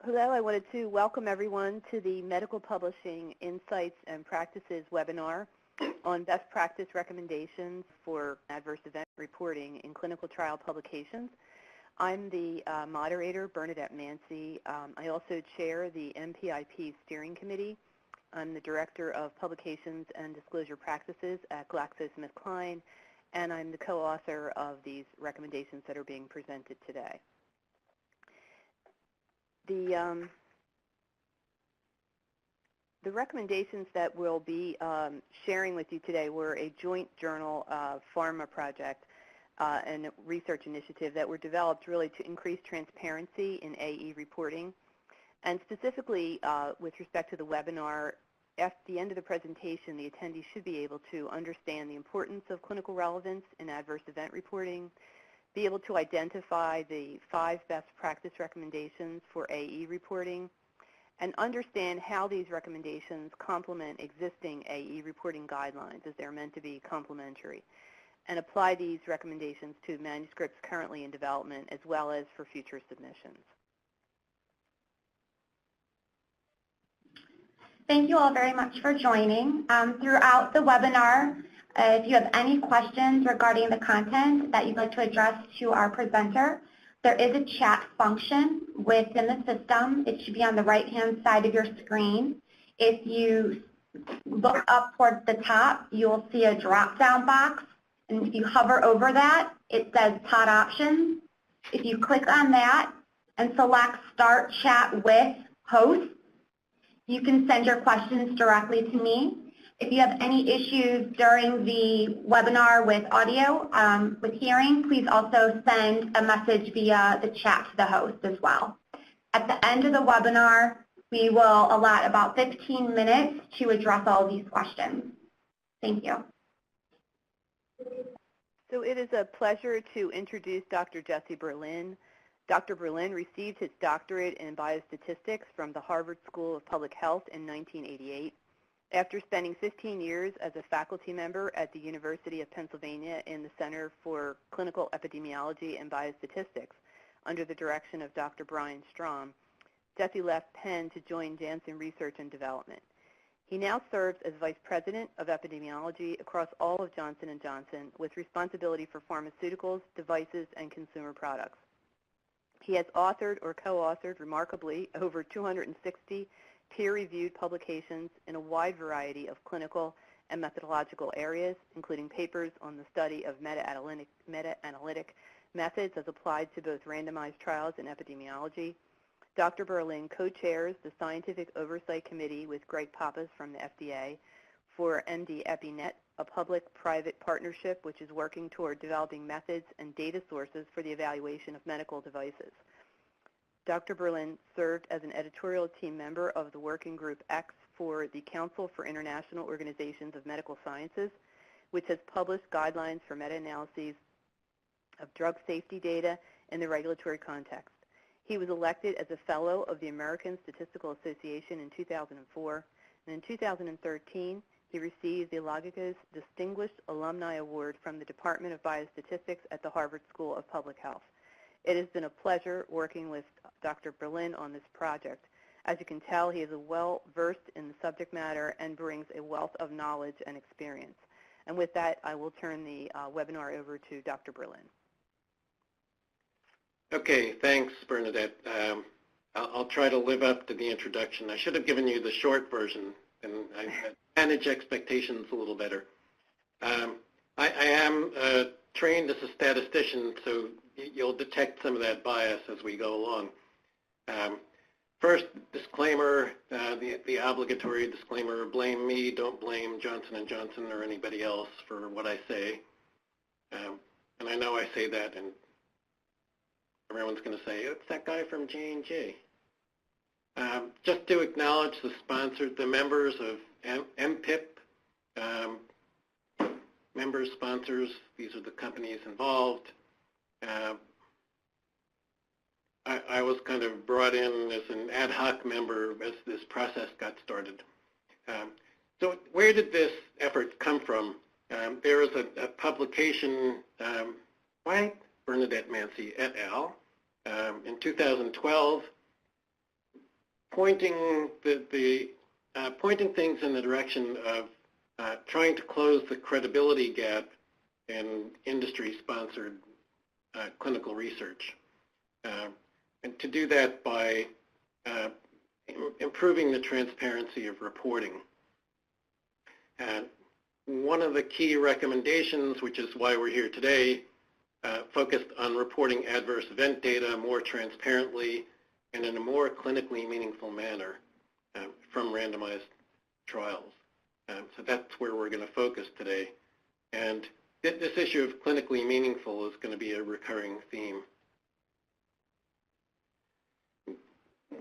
Hello, I wanted to welcome everyone to the Medical Publishing Insights and Practices webinar on best practice recommendations for adverse event reporting in clinical trial publications. I'm the moderator, Bernadette Mancy. I also chair the MPIP Steering Committee. I'm the Director of Publications and Disclosure Practices at GlaxoSmithKline, and I'm the co-author of these recommendations that are being presented today. The recommendations that we'll be sharing with you today were a joint journal pharma project and research initiative that were developed really to increase transparency in AE reporting. And specifically with respect to the webinar, at the end of the presentation, the attendees should be able to understand the importance of clinical relevance in adverse event reporting, be able to identify the 5 best practice recommendations for AE reporting, and understand how these recommendations complement existing AE reporting guidelines, as they're meant to be complementary, and apply these recommendations to manuscripts currently in development as well as for future submissions. Thank you all very much for joining. Throughout the webinar, if you have any questions regarding the content that you'd like to address to our presenter, there is a chat function within the system. It should be on the right-hand side of your screen. If you look up towards the top, you will see a drop-down box. And if you hover over that, it says Pod Options. If you click on that and select Start Chat with Host, you can send your questions directly to me. If you have any issues during the webinar with audio, with hearing, please also send a message via the chat to the host as well. At the end of the webinar, we will allot about 15 minutes to address all these questions. Thank you. So it is a pleasure to introduce Dr. Jesse Berlin. Dr. Berlin received his doctorate in biostatistics from the Harvard School of Public Health in 1988. After spending 15 years as a faculty member at the University of Pennsylvania in the Center for Clinical Epidemiology and Biostatistics under the direction of Dr. Brian Strom, Jesse left Penn to join Janssen Research and Development. He now serves as Vice President of Epidemiology across all of Johnson & Johnson with responsibility for pharmaceuticals, devices, and consumer products. He has authored or co-authored, remarkably, over 260 peer-reviewed publications in a wide variety of clinical and methodological areas, including papers on the study of meta-analytic methods as applied to both randomized trials and epidemiology. Dr. Berlin co-chairs the Scientific Oversight Committee with Greg Pappas from the FDA for MD-EpiNet, a public-private partnership which is working toward developing methods and data sources for the evaluation of medical devices. Dr. Berlin served as an editorial team member of the Working Group X for the Council for International Organizations of Medical Sciences, which has published guidelines for meta-analyses of drug safety data in the regulatory context. He was elected as a Fellow of the American Statistical Association in 2004, and in 2013, he received the Logicus Distinguished Alumni Award from the Department of Biostatistics at the Harvard School of Public Health. It has been a pleasure working with Dr. Berlin on this project. As you can tell, he is well-versed in the subject matter and brings a wealth of knowledge and experience. And with that, I will turn the webinar over to Dr. Berlin. Okay, thanks, Bernadette. I'll try to live up to the introduction. I should have given you the short version, and I manage expectations a little better. I am trained as a statistician, so you'll detect some of that bias as we go along. First, disclaimer, the obligatory disclaimer, blame me, don't blame Johnson & Johnson or anybody else for what I say. And I know I say that, and everyone's going to say, it's that guy from J&J. Just to acknowledge the sponsors, the members of MPIP, members, sponsors, these are the companies involved. I was kind of brought in as an ad hoc member as this process got started. So where did this effort come from? There was a publication by Bernadette Mancy et al. In 2012, pointing pointing things in the direction of trying to close the credibility gap in industry-sponsored clinical research, and to do that by improving the transparency of reporting. One of the key recommendations, which is why we're here today, focused on reporting adverse event data more transparently and in a more clinically meaningful manner from randomized trials. So that's where we're going to focus today. And this issue of clinically meaningful is going to be a recurring theme.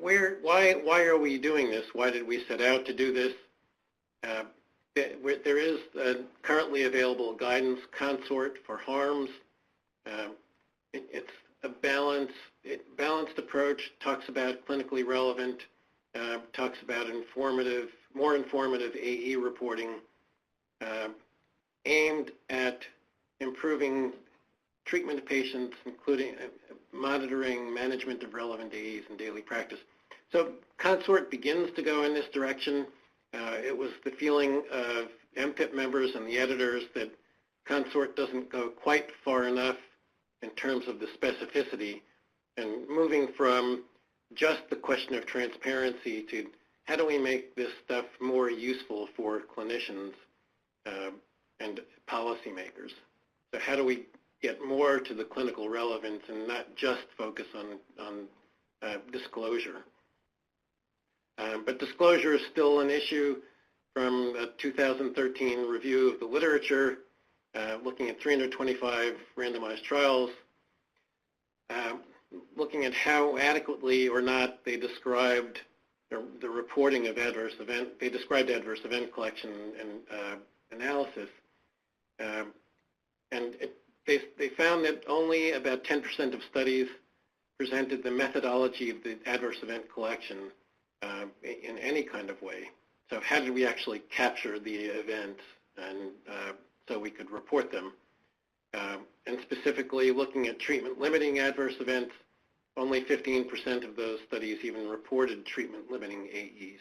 Why are we doing this? Why did we set out to do this? There is currently available guidance consort for harms. It's a balanced approach, talks about clinically relevant, talks about more informative AE reporting, aimed at improving treatment of patients, including monitoring, management of relevant AEs in daily practice. So consort begins to go in this direction. It was the feeling of MPIP members and the editors that consort doesn't go quite far enough in terms of the specificity, and moving from just the question of transparency to how do we make this stuff more useful for clinicians and policymakers. So how do we get more to the clinical relevance and not just focus on disclosure. But disclosure is still an issue. From a 2013 review of the literature, looking at 325 randomized trials, looking at how adequately or not they described the reporting of adverse event. They described adverse event collection and analysis, and they found that only about 10% of studies presented the methodology of the adverse event collection in any kind of way. So how did we actually capture the events and so we could report them? And specifically looking at treatment-limiting adverse events, only 15% of those studies even reported treatment-limiting AEs.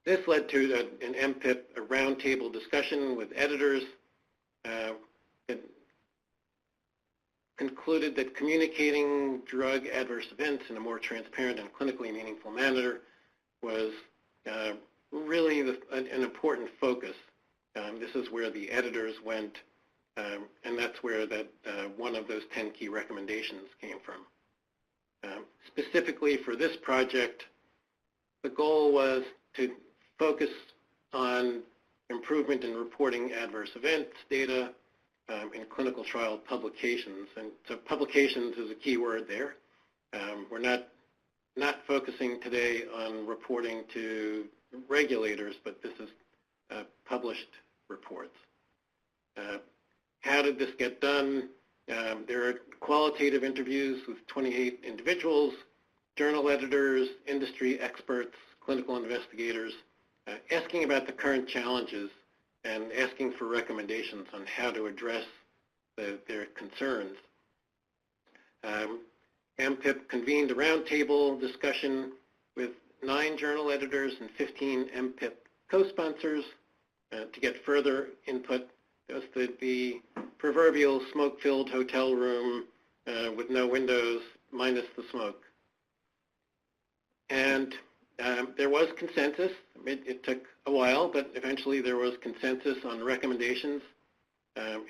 This led to an MPIP, a roundtable discussion with editors that concluded that communicating drug adverse events in a more transparent and clinically meaningful manner was really an important focus. This is where the editors went, and that's where one of those 10 key recommendations came from. Specifically for this project, the goal was to focus on improvement in reporting adverse events data in clinical trial publications. And so publications is a key word there. We're not focusing today on reporting to regulators, but this is published reports. How did this get done? There are qualitative interviews with 28 individuals, journal editors, industry experts, clinical investigators, asking about the current challenges and asking for recommendations on how to address their concerns. MPIP convened a roundtable discussion with 9 journal editors and 15 MPIP co-sponsors to get further input. It was the proverbial smoke-filled hotel room with no windows, minus the smoke. And there was consensus. It took a while, but eventually there was consensus on recommendations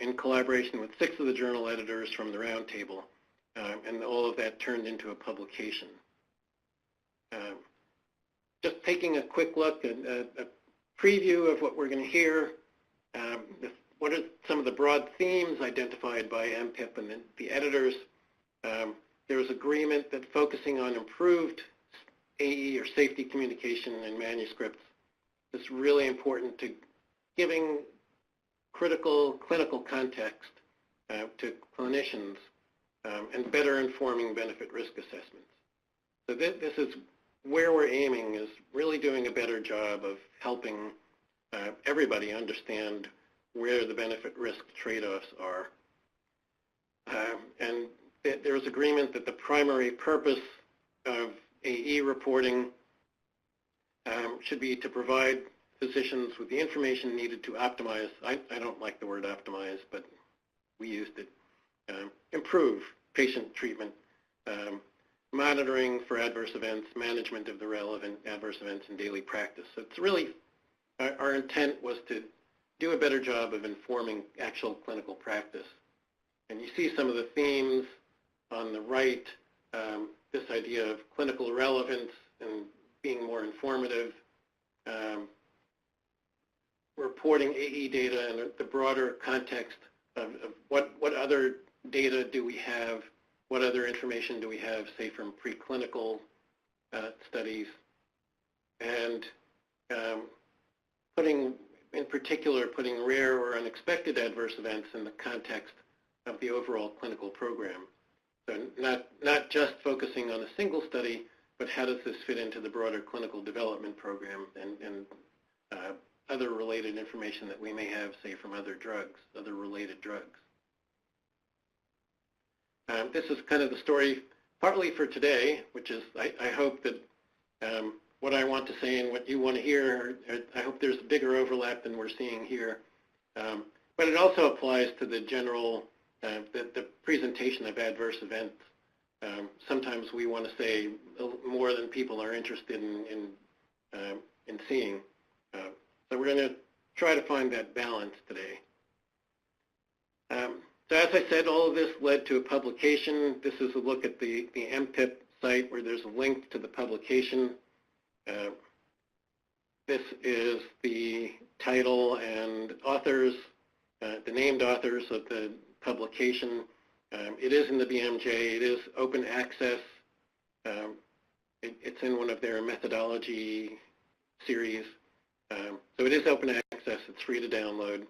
in collaboration with 6 of the journal editors from the roundtable. And all of that turned into a publication. Just taking a quick look at a preview of what we're going to hear. What are some of the broad themes identified by MPIP and the editors? There was agreement that focusing on improved AE or safety communication in manuscripts is really important to giving critical clinical context to clinicians and better informing benefit-risk assessments. So this is where we're aiming, is really doing a better job of helping everybody understand where the benefit-risk trade-offs are. And there was agreement that the primary purpose of AE reporting should be to provide physicians with the information needed to optimize, I don't like the word optimize, but we used it, improve patient treatment, monitoring for adverse events, management of the relevant adverse events in daily practice. So it's really, our intent was to do a better job of informing actual clinical practice. And you see some of the themes on the right, this idea of clinical relevance and being more informative, reporting AE data in the broader context of what other data do we have, what other information do we have, say, from preclinical studies, and in particular, putting rare or unexpected adverse events in the context of the overall clinical program. So not just focusing on a single study, but how does this fit into the broader clinical development program and other related information that we may have, say, from other drugs, other related drugs. This is kind of the story partly for today, which is I hope that what I want to say and what you want to hear, I hope there's a bigger overlap than we're seeing here. But it also applies to the general, the presentation of adverse events. Sometimes we want to say more than people are interested in seeing. So we're going to try to find that balance today. So as I said, all of this led to a publication. This is a look at the MPIP site where there's a link to the publication. This is the title and authors, the named authors of the publication. It is in the BMJ. It is open access. It's in one of their methodology series. So it is open access. It's free to download.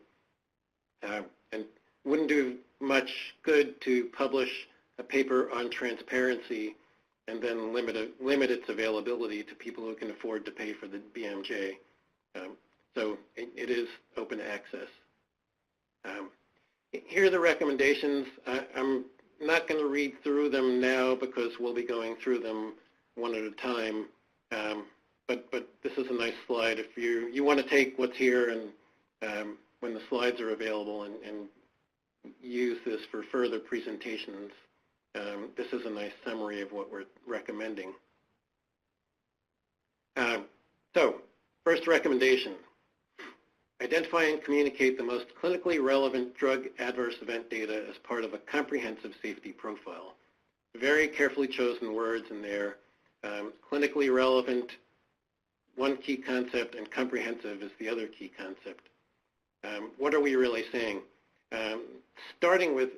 And wouldn't do much good to publish a paper on transparency and then limit its availability to people who can afford to pay for the BMJ. So it is open access. Here are the recommendations. I'm not going to read through them now because we'll be going through them one at a time. But this is a nice slide. If you want to take what's here and when the slides are available and use this for further presentations, this is a nice summary of what we're recommending. So, first recommendation, identify and communicate the most clinically relevant drug adverse event data as part of a comprehensive safety profile. Very carefully chosen words in there. Clinically relevant, one key concept, and comprehensive is the other key concept. What are we really saying? Starting with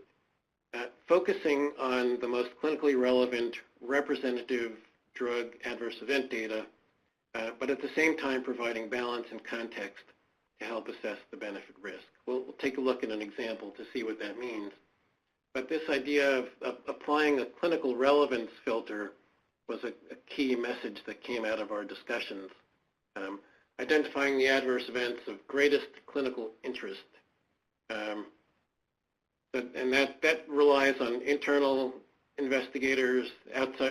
focusing on the most clinically relevant representative drug adverse event data, but at the same time providing balance and context to help assess the benefit risk. We'll take a look at an example to see what that means. But this idea of applying a clinical relevance filter was a key message that came out of our discussions. Identifying the adverse events of greatest clinical interest. And that relies on internal investigators,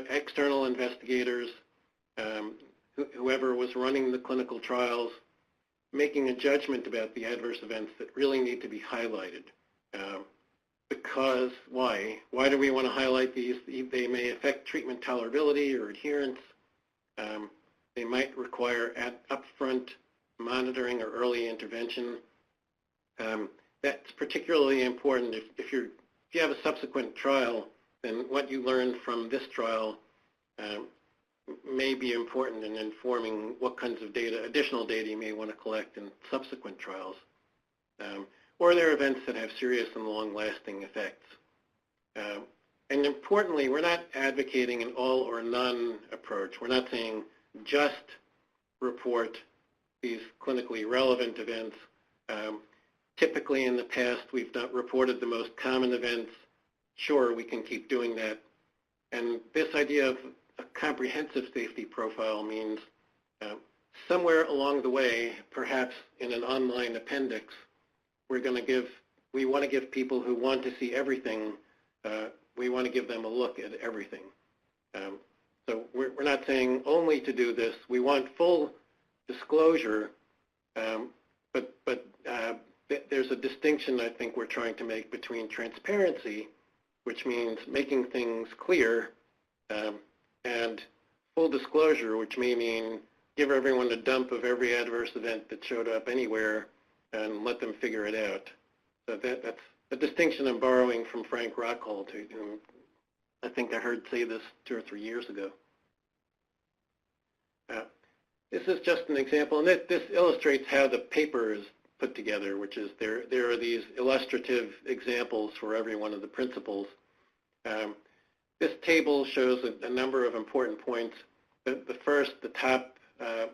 external investigators, whoever was running the clinical trials, making a judgment about the adverse events that really need to be highlighted. Because why? Why do we want to highlight these? They may affect treatment tolerability or adherence. They might require upfront monitoring or early intervention. That's particularly important if you have a subsequent trial, then what you learned from this trial may be important in informing what kinds of data, additional data you may want to collect in subsequent trials. Or there are events that have serious and long-lasting effects. And importantly, we're not advocating an all or none approach. We're not saying just report these clinically relevant events. Typically in the past, we've not reported the most common events. Sure, we can keep doing that. And this idea of a comprehensive safety profile means somewhere along the way, perhaps in an online appendix, we want to give people who want to see everything, we want to give them a look at everything. So we're not not saying only to do this. We want full disclosure, but there's a distinction I think we're trying to make between transparency, which means making things clear, and full disclosure, which may mean give everyone a dump of every adverse event that showed up anywhere and let them figure it out. So that's a distinction I'm borrowing from Frank Rockhold, who I think I heard say this 2 or 3 years ago. This is just an example, and this illustrates how the paper is put together, which is there are these illustrative examples for every one of the principles. This table shows a number of important points. The first, the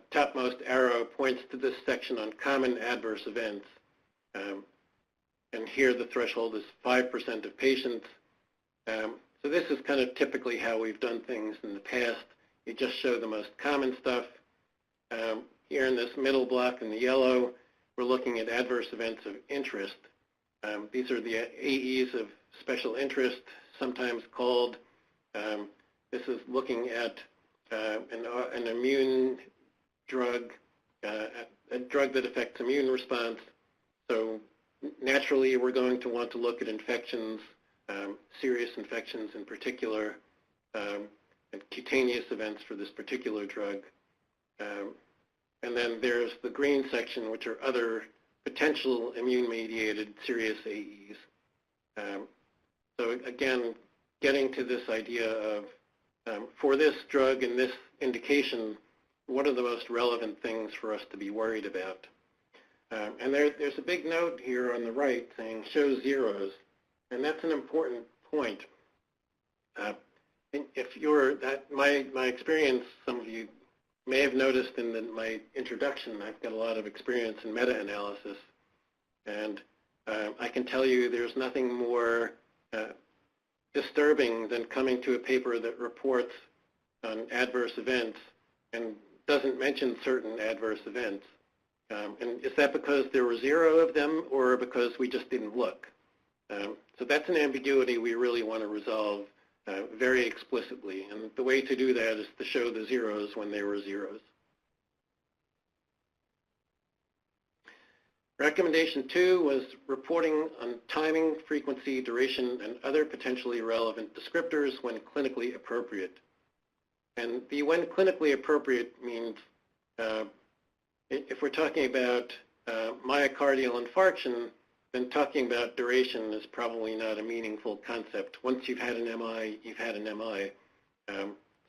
topmost arrow points to this section on common adverse events. And here the threshold is 5% of patients. So this is kind of typically how we've done things in the past. You just show the most common stuff. Here in this middle block in the yellow, we're looking at adverse events of interest. These are the AEs of special interest, sometimes called. This is looking at an immune drug, a drug that affects immune response. So naturally, we're going to want to look at infections, serious infections in particular, and cutaneous events for this particular drug. And then there's the green section, which are other potential immune-mediated serious AEs. So again, getting to this idea of, for this drug and this indication, what are the most relevant things for us to be worried about? And there's a big note here on the right saying show zeros, and that's an important point. If you're, my experience, some of you may have noticed in my introduction, I've got a lot of experience in meta-analysis, and I can tell you there's nothing more disturbing than coming to a paper that reports on adverse events and doesn't mention certain adverse events. And is that because there were 0 of them or because we just didn't look? So that's an ambiguity we really want to resolve very explicitly. And the way to do that is to show the zeros when there were zeros. Recommendation 2 was reporting on timing, frequency, duration, and other potentially relevant descriptors when clinically appropriate. And the when clinically appropriate means if we're talking about myocardial infarction, then talking about duration is probably not a meaningful concept. Once you've had an MI, you've had an MI.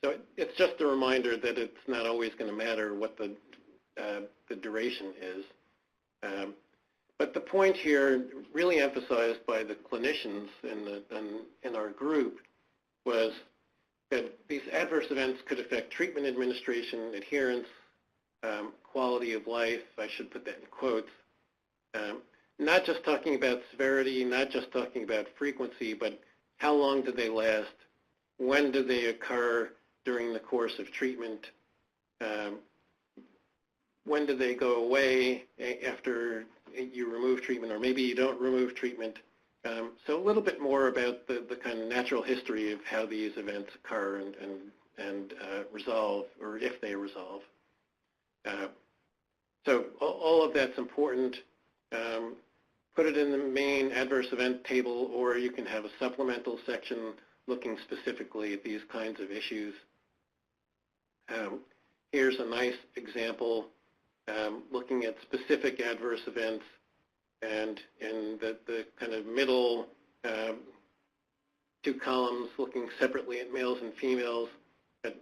So it's just a reminder that it's not always going to matter what the duration is. But the point here, really emphasized by the clinicians in our group, was that these adverse events could affect treatment administration, adherence, quality of life. I should put that in quotes. Not just talking about severity, not just talking about frequency, but how long do they last? When do they occur during the course of treatment? When do they go away after you remove treatment, or maybe you don't remove treatment? So a little bit more about the kind of natural history of how these events occur and resolve, or if they resolve. So all of that's important. Put it in the main adverse event table, or you can have a supplemental section looking specifically at these kinds of issues. Here's a nice example looking at specific adverse events, and in the kind of middle 2 columns looking separately at males and females at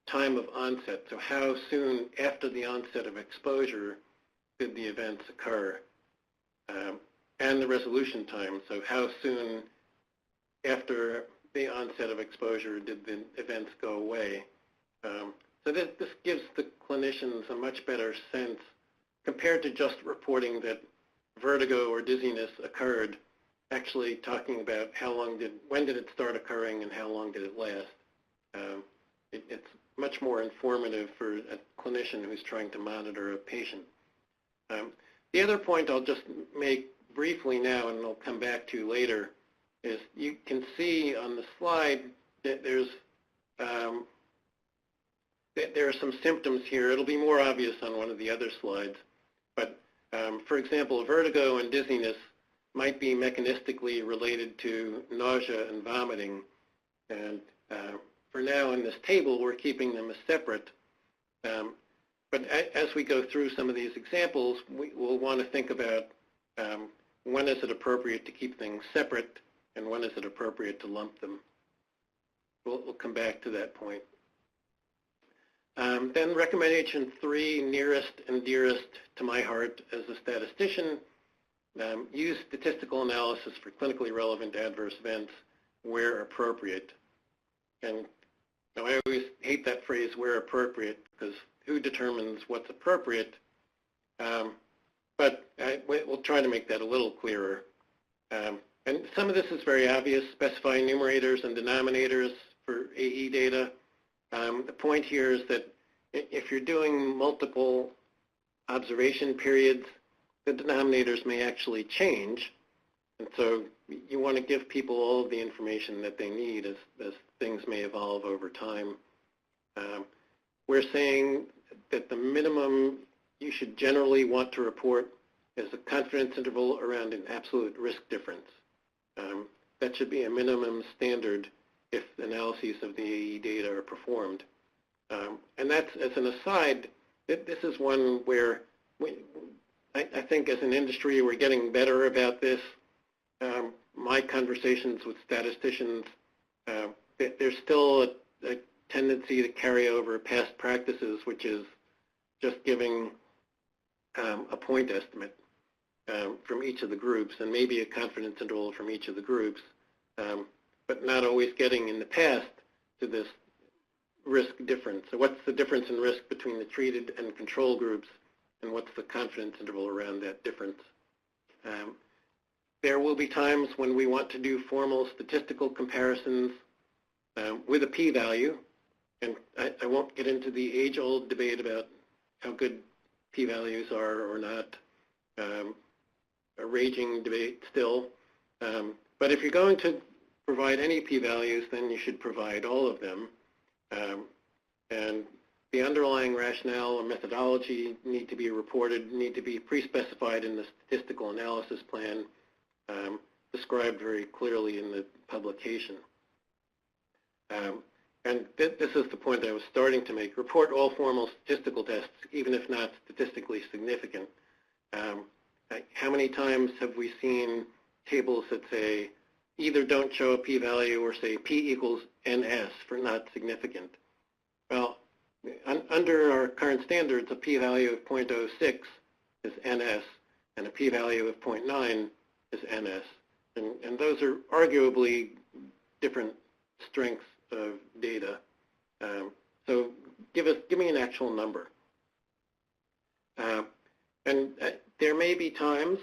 time of onset. So how soon after the onset of exposure did the events occur? And the resolution time, so how soon after the onset of exposure did the events go away? So this gives the clinicians a much better sense compared to just reporting that vertigo or dizziness occurred, actually talking about when did it start occurring and how long did it last. It's much more informative for a clinician who's trying to monitor a patient. The other point I'll just make briefly now, and I'll come back to later, is you can see on the slide that there's there are some symptoms here. It'll be more obvious on one of the other slides. But for example, vertigo and dizziness might be mechanistically related to nausea and vomiting. And for now in this table, we're keeping them as separate. But as we go through some of these examples, we'll want to think about when is it appropriate to keep things separate and when is it appropriate to lump them. We'll come back to that point. Then recommendation 3, nearest and dearest to my heart as a statistician, use statistical analysis for clinically relevant adverse events where appropriate. And now I always hate that phrase, where appropriate, because who determines what's appropriate? But we'll try to make that a little clearer. And some of this is very obvious, specifying numerators and denominators for AE data. The point here is that if you're doing multiple observation periods, the denominators may actually change. And so you want to give people all of the information that they need as things may evolve over time. We're saying that the minimum you should generally want to report is a confidence interval around an absolute risk difference. That should be a minimum standard if analyses of the AE data are performed. And that's, as an aside, this is one where I think as an industry we're getting better about this. My conversations with statisticians, there's still a tendency to carry over past practices, which is just giving a point estimate from each of the groups and maybe a confidence interval from each of the groups, but not always getting in the past to this risk difference. So what's the difference in risk between the treated and control groups, and what's the confidence interval around that difference? There will be times when we want to do formal statistical comparisons with a p-value, and I won't get into the age-old debate about how good p-values are or not, a raging debate still. But if you're going to provide any p-values, then you should provide all of them. And the underlying rationale or methodology need to be reported, need to be pre-specified in the statistical analysis plan, described very clearly in the publication. And this is the point I was starting to make. Report all formal statistical tests, even if not statistically significant. How many times have we seen tables that say either don't show a p-value or say p equals ns for not significant? Well, under our current standards, a p-value of 0.06 is ns, and a p-value of 0.9 is ns. And those are arguably different strengths of data. So give me an actual number. And there may be times,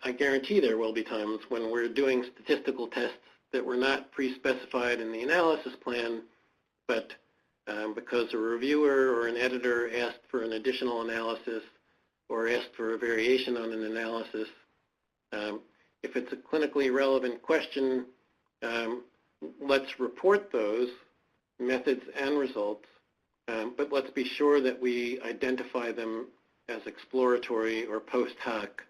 I guarantee there will be times when we're doing statistical tests that were not pre-specified in the analysis plan, but because a reviewer or an editor asked for an additional analysis or asked for a variation on an analysis. If it's a clinically relevant question, let's report those methods and results, but let's be sure that we identify them as exploratory or post hoc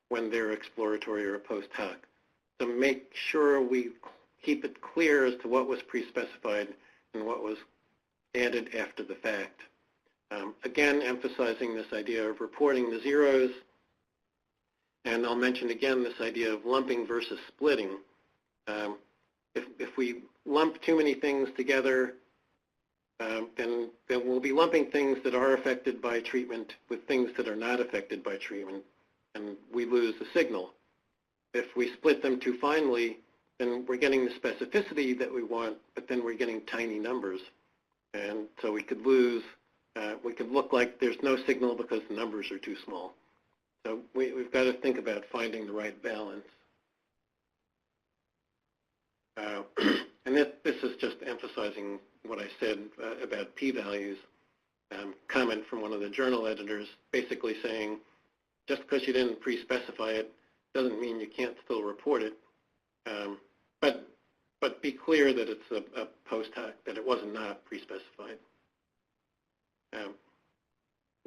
when they're exploratory or post hoc. So make sure we keep it clear as to what was pre-specified and what was added after the fact. Again, emphasizing this idea of reporting the zeros, and I'll mention again this idea of lumping versus splitting. If we lump too many things together, then we'll be lumping things that are affected by treatment with things that are not affected by treatment, and we lose the signal. If we split them too finely, then we're getting the specificity that we want, but then we're getting tiny numbers. And so we could lose, we could look like there's no signal because the numbers are too small. So we've got to think about finding the right balance. And this is just emphasizing what I said about p-values. Comment from one of the journal editors basically saying, just because you didn't pre-specify it doesn't mean you can't still report it. But be clear that it's a post hoc, that it was not pre-specified.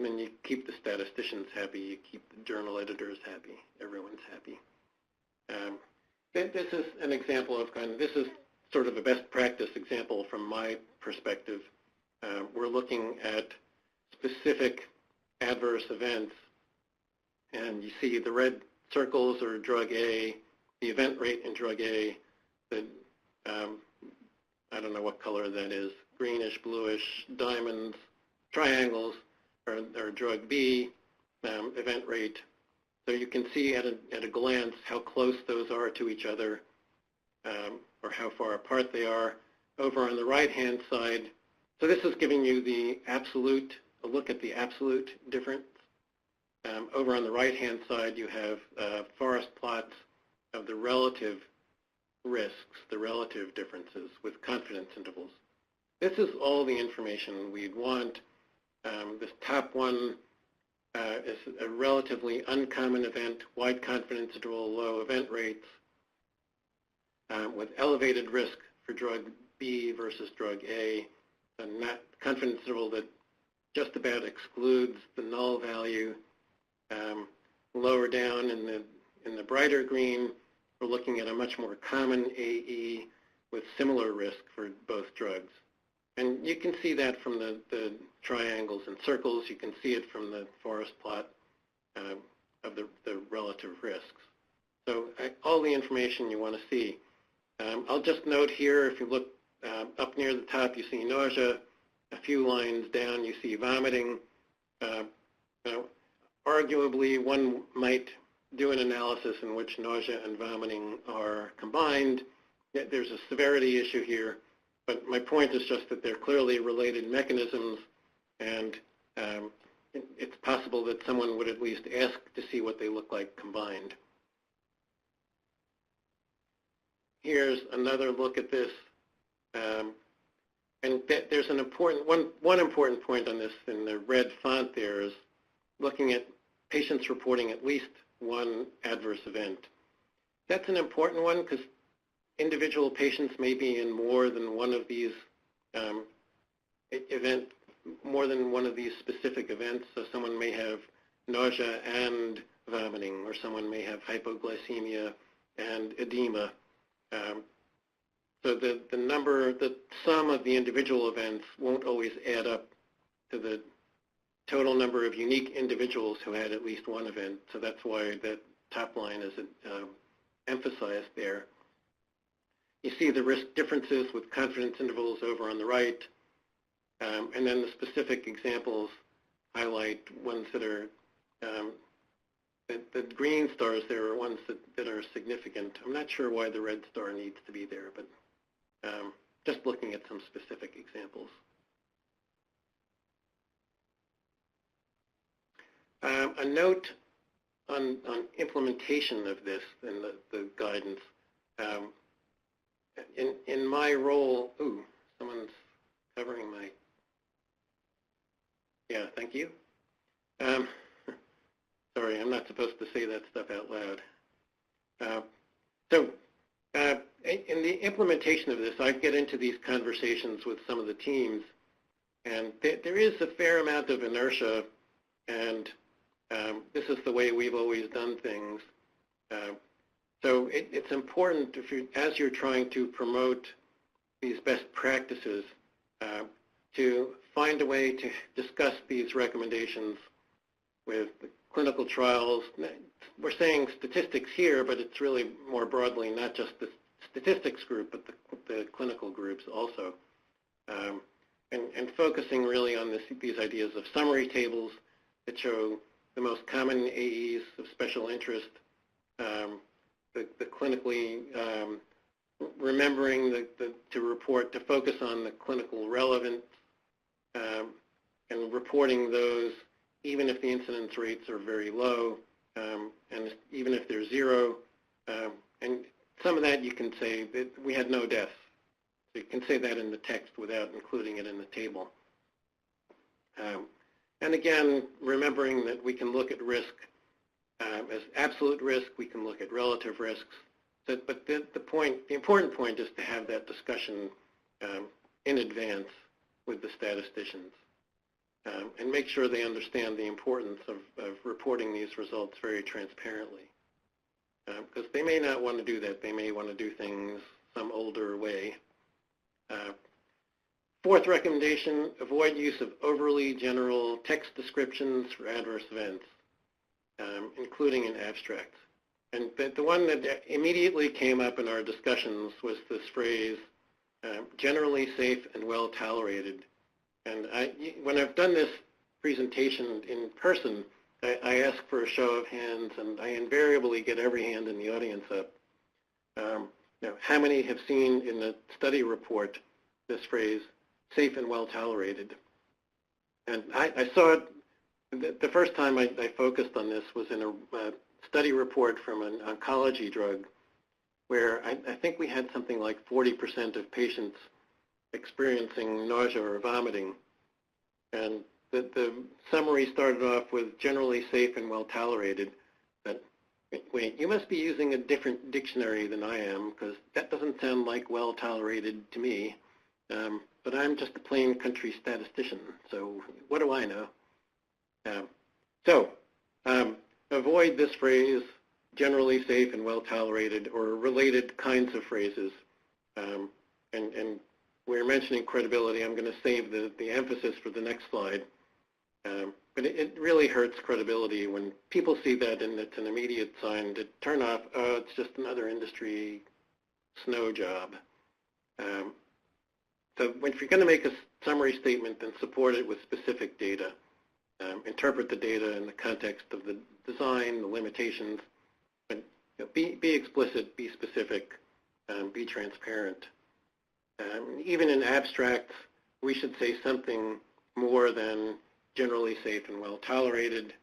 and you keep the statisticians happy, you keep the journal editors happy, everyone's happy. This is an example of this is sort of a best practice example from my perspective. We're looking at specific adverse events, and you see the red circles are drug A, the event rate in drug A, the, I don't know what color that is, greenish, bluish, diamonds, triangles are drug B, event rate. So you can see at a glance how close those are to each other, or how far apart they are. Over on the right-hand side, so this is giving you a look at the absolute difference. Over on the right-hand side, you have forest plots of the relative risks, the relative differences with confidence intervals. This is all the information we'd want. This top one is a relatively uncommon event, wide confidence interval, low event rates, with elevated risk for drug B versus drug A, a confidence interval that just about excludes the null value. Lower down in the brighter green, we're looking at a much more common AE with similar risk for both drugs. And you can see that from the triangles and circles. You can see it from the forest plot of the relative risks. So all the information you want to see. I'll just note here, if you look up near the top, you see nausea. A few lines down, you see vomiting. Arguably, one might do an analysis in which nausea and vomiting are combined. There's a severity issue here, but my point is just that they're clearly related mechanisms, and it's possible that someone would at least ask to see what they look like combined. Here's another look at this. And there's an important one important point on this in the red font there is looking at patients reporting at least one adverse event. That's an important one because individual patients may be in more than one of these more than one of these specific events. So someone may have nausea and vomiting, or someone may have hypoglycemia and edema. So the sum of the individual events won't always add up to the total number of unique individuals who had at least one event. So that's why that top line is emphasized there. You see the risk differences with confidence intervals over on the right, and then the specific examples highlight ones that are, the green stars there are ones that are significant. I'm not sure why the red star needs to be there, but just looking at some specific examples. A note on implementation of this in the guidance. In my role, someone's covering my, yeah, thank you. Sorry, I'm not supposed to say that stuff out loud. In the implementation of this, I get into these conversations with some of the teams, and there is a fair amount of inertia, and this is the way we've always done things. So it's important as you're trying to promote these best practices to find a way to discuss these recommendations with the clinical trials. We're saying statistics here, but it's really more broadly not just the statistics group, but the clinical groups also. And focusing really on these ideas of summary tables that show the most common AEs of special interest, the clinically remembering to report, to focus on the clinical relevance, and reporting those even if the incidence rates are very low, and even if they're zero. And some of that you can say that we had no deaths. So you can say that in the text without including it in the table. And again, remembering that we can look at risk as absolute risk, we can look at relative risks. But the important point is to have that discussion in advance with the statisticians. and make sure they understand the importance of reporting these results very transparently. Because they may not want to do that. They may want to do things some older way. Fourth recommendation, avoid use of overly general text descriptions for adverse events, including in abstracts. And the one that immediately came up in our discussions was this phrase, generally safe and well tolerated. And when I've done this presentation in person, I ask for a show of hands, and I invariably get every hand in the audience up. How many have seen in the study report this phrase, safe and well tolerated? And I saw it, the first time I focused on this was in a study report from an oncology drug, where I think we had something like 40% of patients experiencing nausea or vomiting. And the summary started off with generally safe and well tolerated. But wait, you must be using a different dictionary than I am, because that doesn't sound like well tolerated to me. But I'm just a plain country statistician, so what do I know? Avoid this phrase, generally safe and well tolerated, or related kinds of phrases. And we're mentioning credibility. I'm going to save the emphasis for the next slide. But it really hurts credibility when people see that, and it's an immediate sign to turn off, oh, it's just another industry snow job. So if you're going to make a summary statement, then support it with specific data. Interpret the data in the context of the design, the limitations, but be explicit, be specific, be transparent. Even in abstracts, we should say something more than generally safe and well tolerated.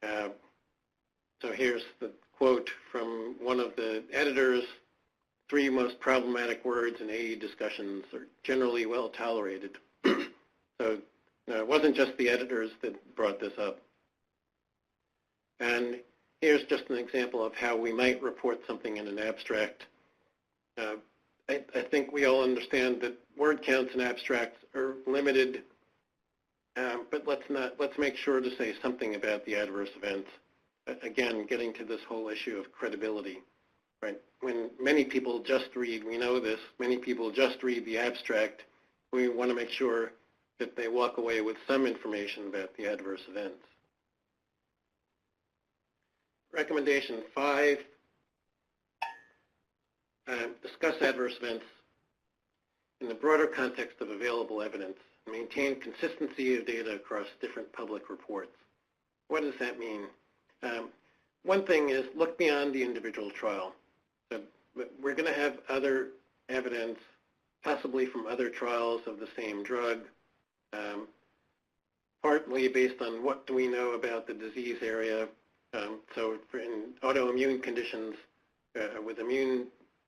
So here's the quote from one of the editors: 3 most problematic words in AE discussions are generally well tolerated. So it wasn't just the editors that brought this up. And here's just an example of how we might report something in an abstract. I think we all understand that word counts in abstracts are limited, but let's make sure to say something about the adverse events. Again, getting to this whole issue of credibility, right? When many people just read, we know this, many people just read the abstract, we want to make sure that they walk away with some information about the adverse events. Recommendation 5, discuss adverse events in the broader context of available evidence. Maintain consistency of data across different public reports. What does that mean? One thing is look beyond the individual trial. So we're going to have other evidence, possibly from other trials of the same drug, partly based on what do we know about the disease area. So in autoimmune conditions with immune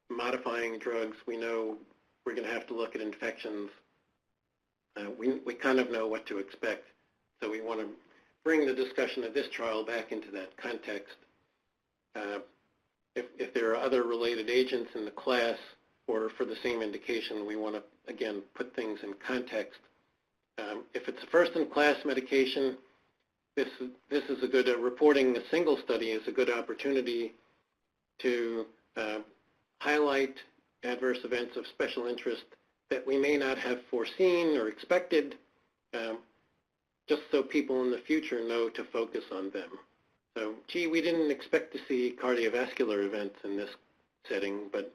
modifying drugs, we know we're going to have to look at infections. We kind of know what to expect, so we want to bring the discussion of this trial back into that context. If there are other related agents in the class or for the same indication, we want to, again, put things in context. If it's a first-in-class medication, this is a good, reporting a single study is a good opportunity to highlight adverse events of special interest that we may not have foreseen or expected, just so people in the future know to focus on them. So, gee, we didn't expect to see cardiovascular events in this setting, but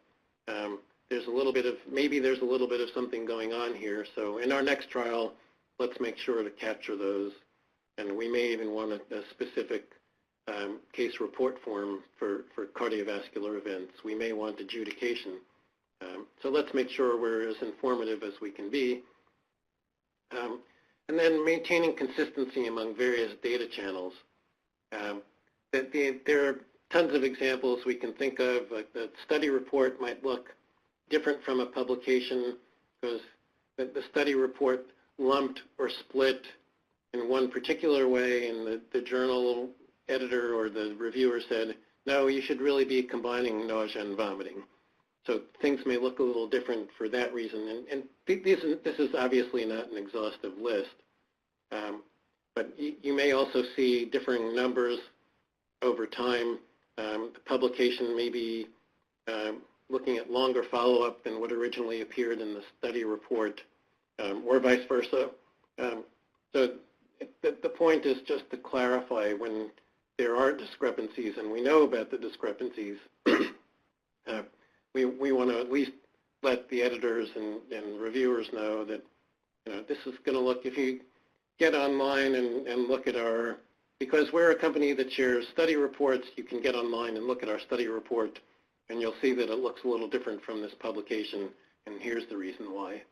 there's a little bit of, maybe there's a little bit of something going on here. So in our next trial, let's make sure to capture those. And we may even want a specific case report form for cardiovascular events. We may want adjudication. So let's make sure we're as informative as we can be. And then maintaining consistency among various data channels. There are tons of examples we can think of. Like the study report might look different from a publication because the study report lumped or split in one particular way, and the journal editor or the reviewer said, no, you should really be combining nausea and vomiting. So things may look a little different for that reason. And this is obviously not an exhaustive list. but you may also see differing numbers over time. The publication may be looking at longer follow-up than what originally appeared in the study report, or vice versa. So the point is just to clarify when there are discrepancies, and we know about the discrepancies, we want to at least let the editors and reviewers know that this is going to look, if you get online and look at our, because we're a company that shares study reports, you can get online and look at our study report, and you'll see that it looks a little different from this publication, and here's the reason why.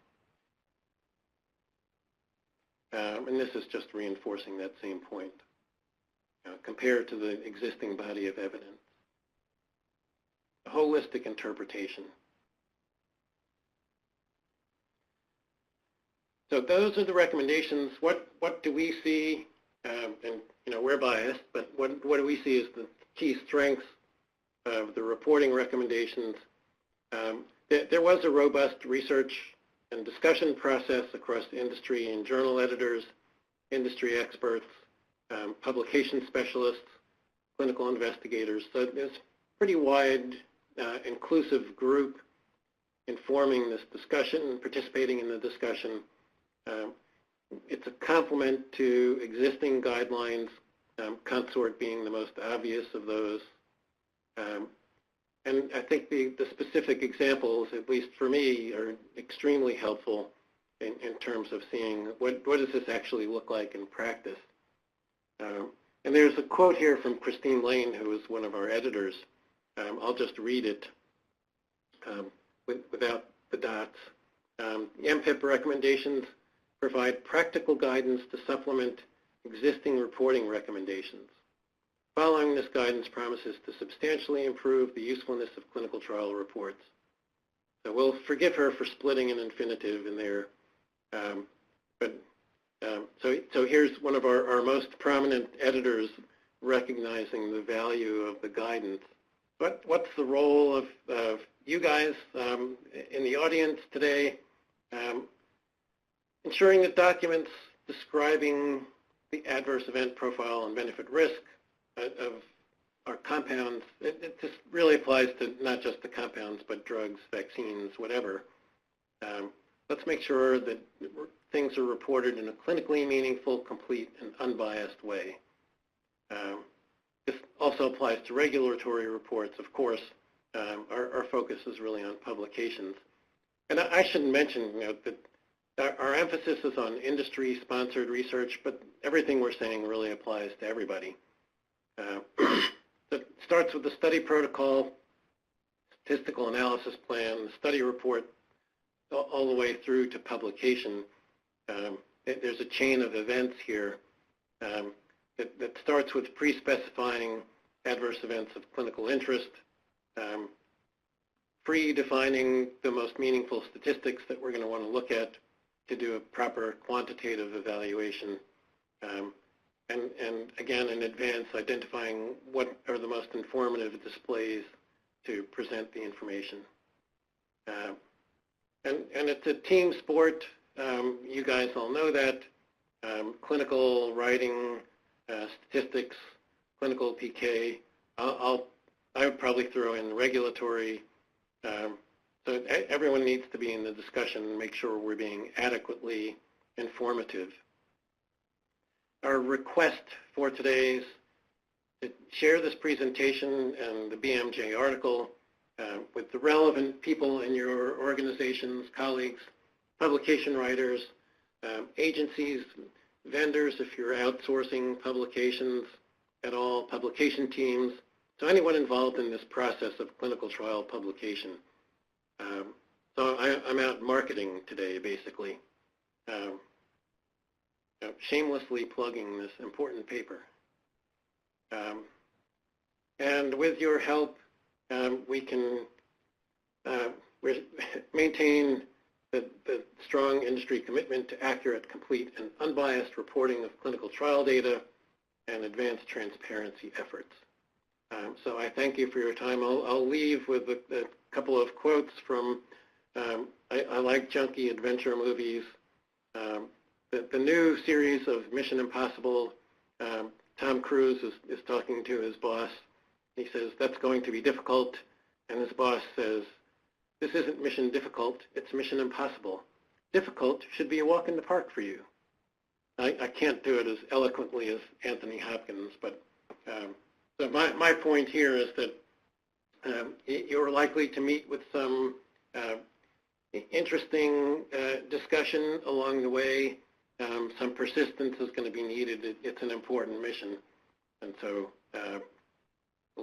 And this is just reinforcing that same point, compared to the existing body of evidence. A holistic interpretation. So those are the recommendations. What do we see? And we're biased, but what do we see as the key strengths of the reporting recommendations? There was a robust research and discussion process across industry and journal editors, industry experts, publication specialists, clinical investigators. So there's a pretty wide, inclusive group informing this discussion and participating in the discussion. It's a complement to existing guidelines, consort being the most obvious of those. And I think the specific examples, at least for me, are extremely helpful in terms of seeing what does this actually look like in practice. And there's a quote here from Christine Lane, who is one of our editors. I'll just read it without the dots. The MPIP recommendations provide practical guidance to supplement existing reporting recommendations. Following this guidance promises to substantially improve the usefulness of clinical trial reports. So we'll forgive her for splitting an infinitive in there. So here's one of our most prominent editors recognizing the value of the guidance. What's the role of you guys in the audience today? Ensuring that documents describing the adverse event profile and benefit risk of our compounds, it just really applies to not just the compounds, but drugs, vaccines, whatever. Let's make sure that things are reported in a clinically meaningful, complete, and unbiased way. This also applies to regulatory reports, of course. Our focus is really on publications. And I should mention that our emphasis is on industry-sponsored research, but everything we're saying really applies to everybody. It starts with the study protocol, statistical analysis plan, the study report, all the way through to publication. There's a chain of events here that starts with pre-specifying adverse events of clinical interest, pre-defining the most meaningful statistics that we're going to want to look at to do a proper quantitative evaluation. And again, in advance, identifying what are the most informative displays to present the information. And it's a team sport. You guys all know that. Clinical writing, statistics, clinical PK. I would probably throw in regulatory. So everyone needs to be in the discussion and make sure we're being adequately informative. Our request for today is to share this presentation and the BMJ article with the relevant people in your organizations, colleagues, publication writers, agencies, vendors if you're outsourcing publications at all, publication teams, so anyone involved in this process of clinical trial publication. So I'm out marketing today, basically. Shamelessly plugging this important paper. And with your help, we can maintain the strong industry commitment to accurate, complete, and unbiased reporting of clinical trial data and advanced transparency efforts. So I thank you for your time. I'll leave with a couple of quotes from, I like junky adventure movies. the new series of Mission Impossible, Tom Cruise is talking to his boss. He says, that's going to be difficult. And his boss says, this isn't mission difficult, it's mission impossible. Difficult should be a walk in the park for you. I can't do it as eloquently as Anthony Hopkins, but so my point here is that you're likely to meet with some interesting discussion along the way. Some persistence is going to be needed. It's an important mission. And so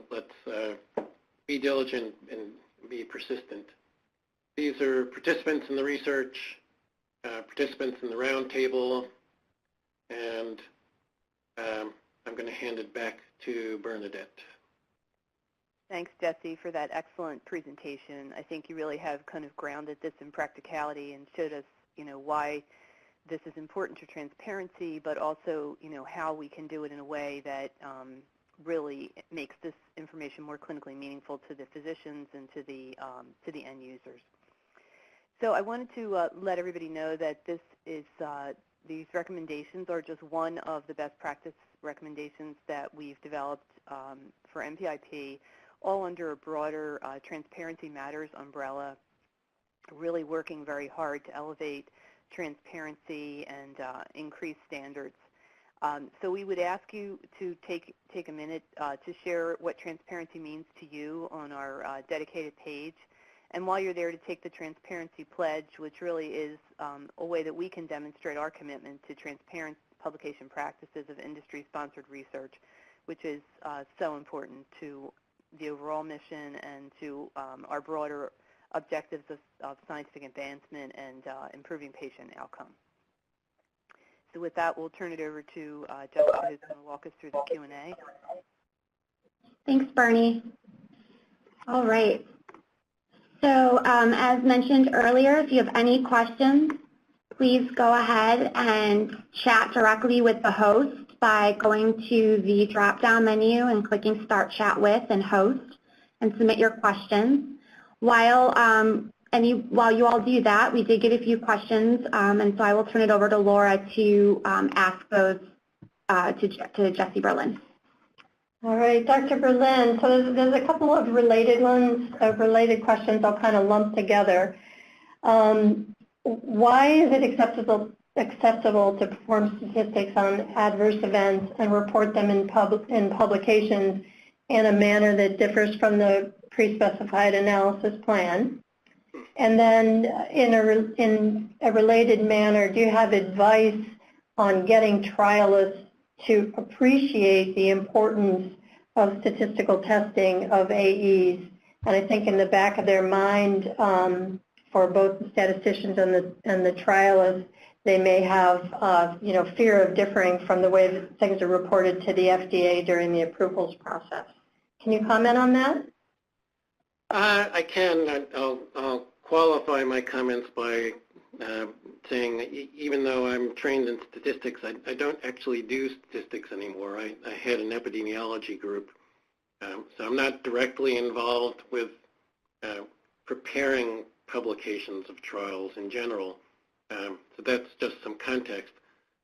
let's be diligent and be persistent. These are participants in the research, participants in the roundtable, and I'm going to hand it back to Bernadette. Thanks, Jesse, for that excellent presentation. I think you really have kind of grounded this in practicality and showed us, why this is important to transparency, but also, how we can do it in a way that really makes this information more clinically meaningful to the physicians and to the end users. So I wanted to let everybody know that this is these recommendations are just one of the best practice recommendations that we've developed for MPIP, all under a broader Transparency Matters umbrella, really working very hard to elevate transparency and increase standards. So we would ask you to take a minute to share what transparency means to you on our dedicated page. And while you're there, to take the Transparency Pledge, which really is a way that we can demonstrate our commitment to transparent publication practices of industry-sponsored research, which is so important to the overall mission and to our broader objectives of scientific advancement and improving patient outcome. So with that, we'll turn it over to Jessica, who's going to walk us through the Q&A. Thanks, Bernie. All right. So as mentioned earlier, if you have any questions, please go ahead and chat directly with the host by going to the drop-down menu and clicking Start Chat With and Host and submit your questions. While you all do that, we did get a few questions, and so I will turn it over to Laura to ask those to Jesse Berlin. All right, Dr. Berlin, so there's a couple of related questions I'll kind of lump together. Why is it acceptable to perform statistics on adverse events and report them in publications in a manner that differs from the pre-specified analysis plan? And then in a related manner, do you have advice on getting trialists to appreciate the importance of statistical testing of AEs? And I think in the back of their mind, for both the statisticians and the trialists, they may have fear of differing from the way that things are reported to the FDA during the approvals process. Can you comment on that? I can. I'll qualify my comments by saying that even though I'm trained in statistics, I don't actually do statistics anymore. I head an epidemiology group, so I'm not directly involved with preparing publications of trials in general. So that's just some context.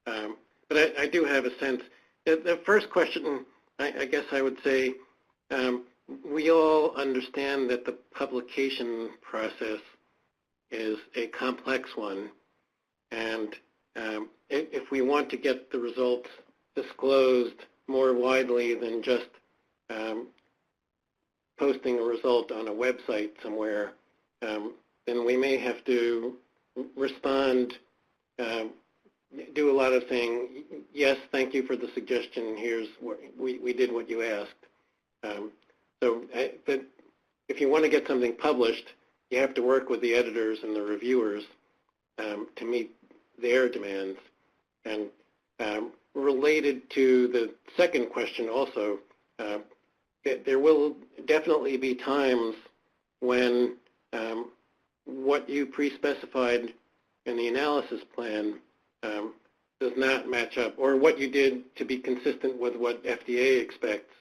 But I do have a sense. The first question, I guess I would say, we all understand that the publication process is a complex one, and if we want to get the results disclosed more widely than just posting a result on a website somewhere, then we may have to respond, do a lot of saying, yes, thank you for the suggestion, here's what we did what you asked. But if you want to get something published, you have to work with the editors and the reviewers to meet their demands. And related to the second question also, there will definitely be times when what you pre-specified in the analysis plan does not match up, or what you did to be consistent with what FDA expects.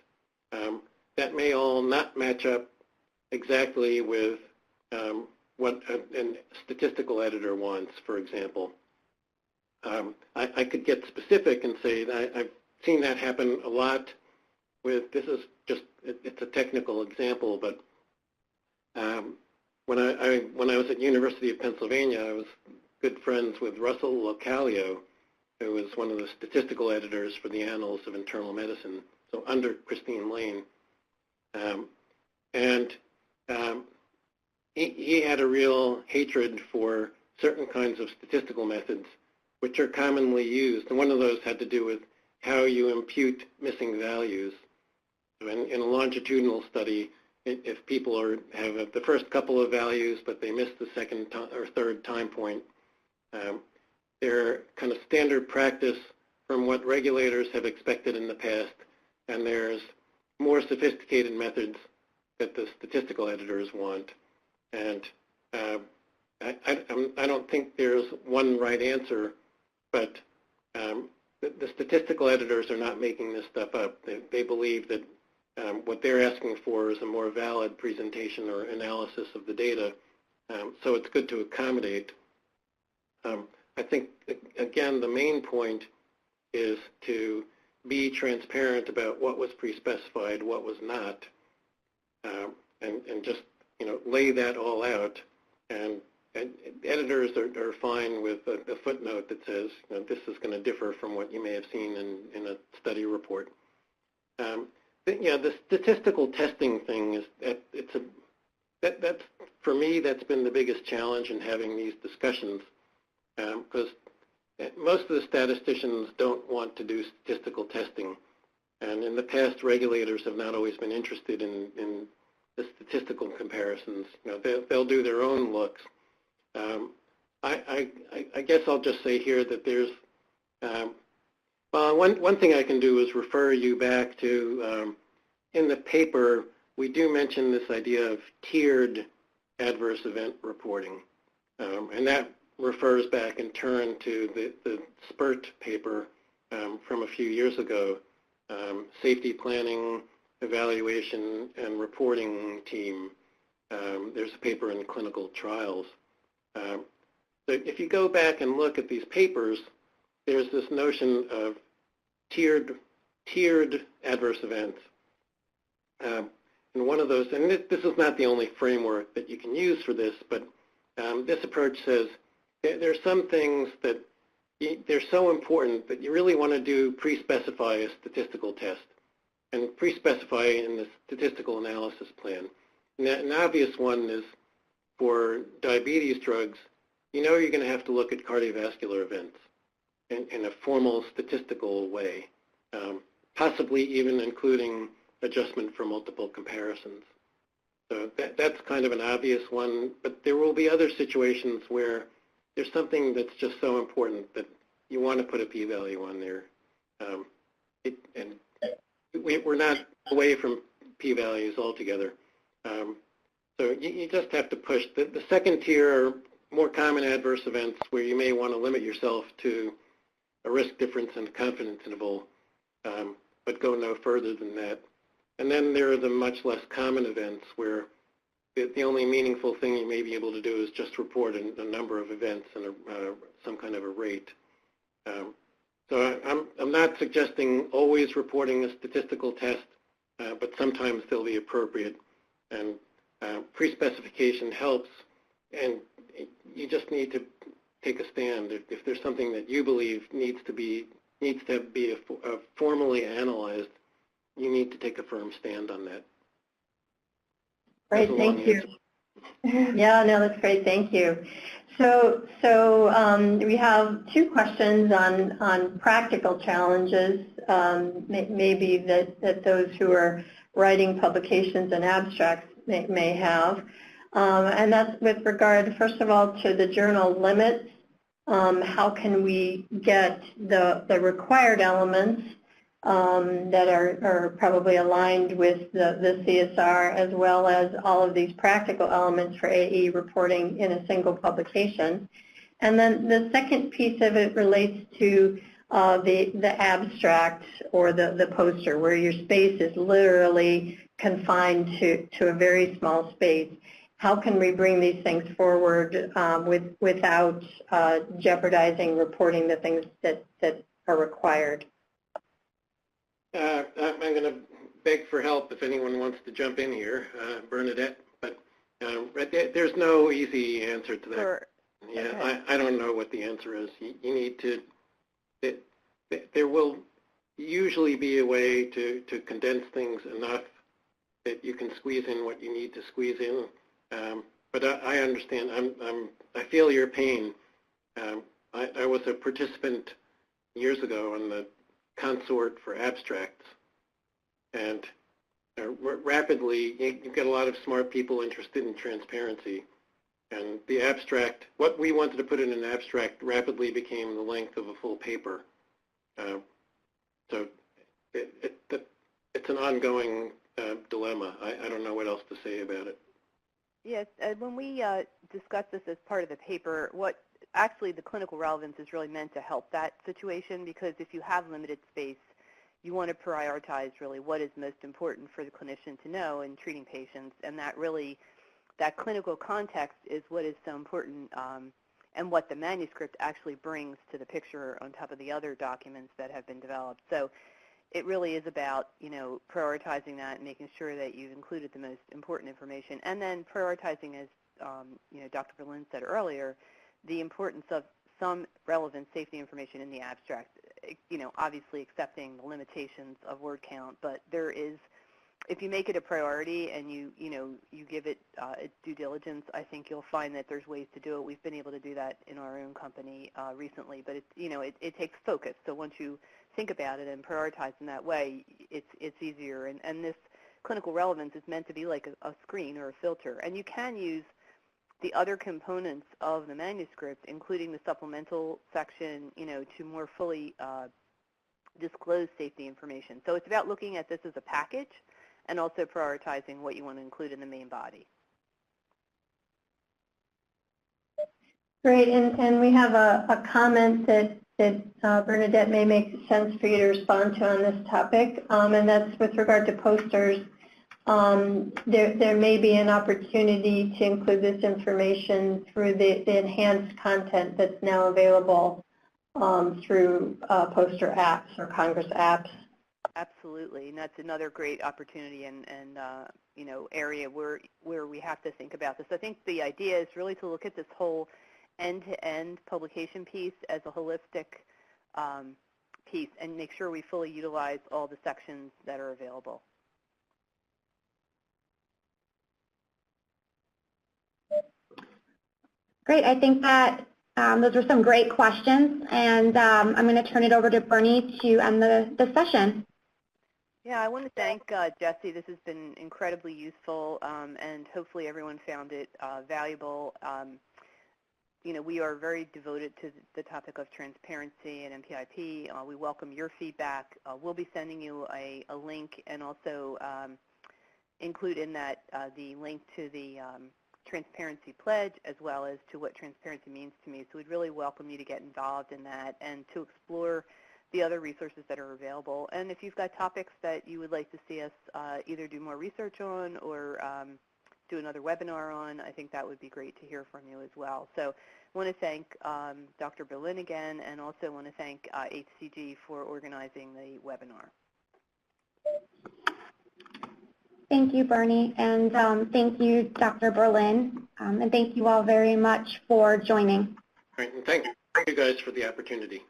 That may all not match up exactly with what a statistical editor wants, for example. I could get specific and say that I've seen that happen a lot with, this is just, it's a technical example, but when I was at University of Pennsylvania, I was good friends with Russell Localio, who was one of the statistical editors for the Annals of Internal Medicine, so under Christine Lane. He had a real hatred for certain kinds of statistical methods which are commonly used, and one of those had to do with how you impute missing values. So in a longitudinal study, if people have the first couple of values but they miss the second or third time point, they're kind of standard practice from what regulators have expected in the past, and there's more sophisticated methods that the statistical editors want. And I don't think there's one right answer, but the statistical editors are not making this stuff up. They believe that what they're asking for is a more valid presentation or analysis of the data, so it's good to accommodate. I think, again, the main point is to be transparent about what was pre-specified, what was not, and just lay that all out. And editors are fine with a footnote that says this is going to differ from what you may have seen in a study report. The statistical testing thing is that's for me, that's been the biggest challenge in having these discussions, because most of the statisticians don't want to do statistical testing, and in the past, regulators have not always been interested in the statistical comparisons. They'll do their own looks. I guess I'll just say here that there's one thing I can do is refer you back to in the paper we do mention this idea of tiered adverse event reporting, and that refers back in turn to the SPURT paper from a few years ago, Safety Planning, Evaluation, and Reporting Team. There's a paper in Clinical Trials. So if you go back and look at these papers, there's this notion of tiered adverse events. And one of those, and this is not the only framework that you can use for this, but this approach says there's some things that they're so important that you really want to do pre-specify a statistical test and pre-specify in the statistical analysis plan. And an obvious one is for diabetes drugs, you're going to have to look at cardiovascular events in a formal statistical way, possibly even including adjustment for multiple comparisons. So that's kind of an obvious one, but there will be other situations where there's something that's just so important that you want to put a p-value on there. And we're not away from p-values altogether. So you just have to push. The second tier are more common adverse events where you may want to limit yourself to a risk difference and confidence interval, but go no further than that. And then there are the much less common events where the only meaningful thing you may be able to do is just report a number of events and some kind of a rate. So I'm not suggesting always reporting a statistical test, but sometimes they'll be appropriate. And pre-specification helps, and you just need to take a stand. If there's something that you believe needs to be formally analyzed, you need to take a firm stand on that. Great, thank you. Yeah, no, that's great, thank you. So we have two questions on practical challenges, maybe that those who are writing publications and abstracts may have. And that's with regard, first of all, to the journal limits. How can we get the required elements that are probably aligned with the CSR, as well as all of these practical elements for AE reporting in a single publication. And then the second piece of it relates to the abstract or the poster, where your space is literally confined to a very small space. how can we bring these things forward without jeopardizing reporting the things that are required? I'm going to beg for help if anyone wants to jump in here, Bernadette, but there's no easy answer to that. Sure. Yeah, okay. I don't know what the answer is. You need to, there will usually be a way to condense things enough that you can squeeze in what you need to squeeze in. But I understand. I feel your pain. I was a participant years ago on the consort for abstracts, and rapidly you get a lot of smart people interested in transparency. And the abstract, what we wanted to put in an abstract rapidly became the length of a full paper. So it's an ongoing dilemma. I don't know what else to say about it. Yes, when we discuss this as part of the paper, actually the clinical relevance is really meant to help that situation, because if you have limited space, you want to prioritize really what is most important for the clinician to know in treating patients, and that clinical context is what is so important, and what the manuscript actually brings to the picture on top of the other documents that have been developed. So it really is about, prioritizing that and making sure that you've included the most important information, and then prioritizing, as Dr. Berlin said earlier, the importance of some relevant safety information in the abstract. Obviously accepting the limitations of word count, but there is, if you make it a priority and you give it due diligence, I think you'll find that there's ways to do it. We've been able to do that in our own company recently, but it takes focus. So once you think about it and prioritize in that way, it's easier. And this clinical relevance is meant to be like a screen or a filter, and you can use the other components of the manuscript, including the supplemental section, to more fully disclose safety information. So it's about looking at this as a package and also prioritizing what you want to include in the main body. Great, and we have a comment that Bernadette may make sense for you to respond to on this topic, and that's with regard to posters. There may be an opportunity to include this information through the enhanced content that's now available through poster apps or Congress apps. Absolutely, and that's another great opportunity and area where we have to think about this. I think the idea is really to look at this whole end-to-end publication piece as a holistic piece and make sure we fully utilize all the sections that are available. Great. I think that those were some great questions, and I'm going to turn it over to Bernie to end the session. Yeah, I want to thank Jesse. This has been incredibly useful, and hopefully everyone found it valuable. We are very devoted to the topic of transparency and MPIP. We welcome your feedback. We'll be sending you a link, and also include in that the link to the transparency pledge, as well as to what transparency means to me. So we'd really welcome you to get involved in that and to explore the other resources that are available. And if you've got topics that you would like to see us either do more research on or do another webinar on, I think that would be great to hear from you as well. So I want to thank Dr. Berlin again, and also want to thank HCG for organizing the webinar. Thank you, Bernie, and thank you, Dr. Berlin, and thank you all very much for joining. All right, and thank you guys for the opportunity.